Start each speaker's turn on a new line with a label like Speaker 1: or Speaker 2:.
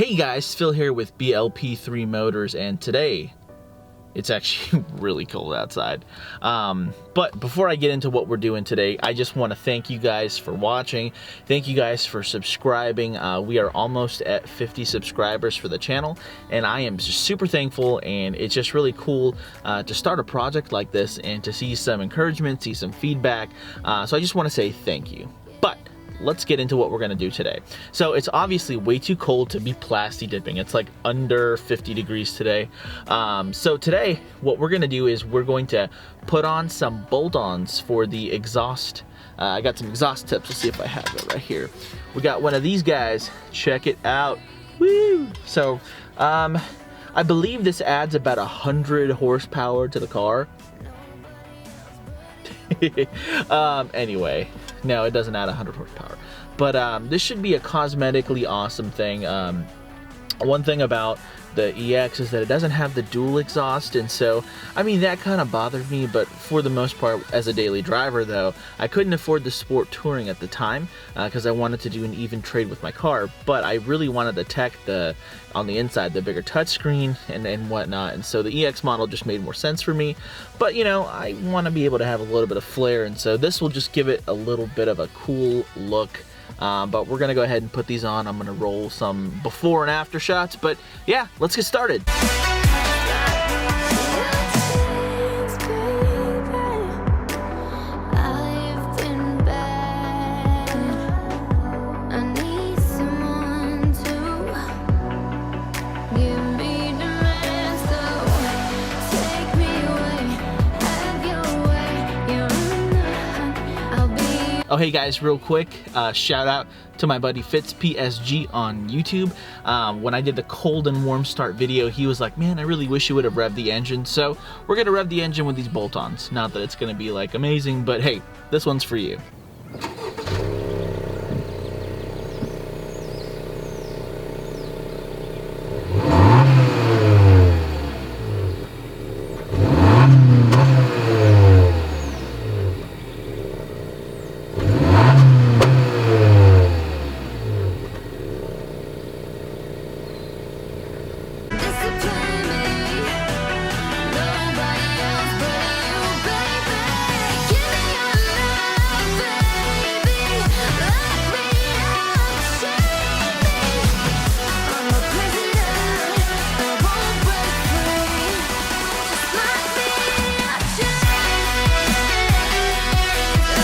Speaker 1: Hey guys, Phil here with BLP3 Motors, and today it's actually really cold outside. But before I get into what we're doing today, I just want to thank you guys for watching. Thank you guys for subscribing. We are almost at 50 subscribers for the channel, and I am just super thankful, and it's just really cool to start a project like this and to see some encouragement, see some feedback. So I just want to say thank you. But let's get into what we're gonna do today. So it's obviously way too cold to be plasti dipping. It's like under 50 degrees today. So today, what we're gonna do is we're going to put on some bolt-ons for the exhaust. I got some exhaust tips. Let's see if I have it right here. We got one of these guys. Check it out. Woo! So, I believe this adds about 100 horsepower to the car. Anyway, no, it doesn't add 100 horsepower, but this should be a cosmetically awesome thing. One thing about the EX is that it doesn't have the dual exhaust, and so I mean that kind of bothered me, but for the most part, as a daily driver though, I couldn't afford the sport touring at the time because I wanted to do an even trade with my car, but I really wanted the tech, on the inside, the bigger touchscreen and whatnot, and so the EX model just made more sense for me. But you know, I want to be able to have a little bit of flair, and so this will just give it a little bit of a cool look. But we're gonna go ahead and put these on. I'm gonna roll some before and after shots, but yeah, let's get started. Oh hey guys, real quick, shout out to my buddy Fitz PSG on YouTube. When I did the cold and warm start video, he was like, man, I really wish you would have revved the engine. So we're gonna rev the engine with these bolt-ons. Not that it's gonna be like amazing, but hey, this one's for you.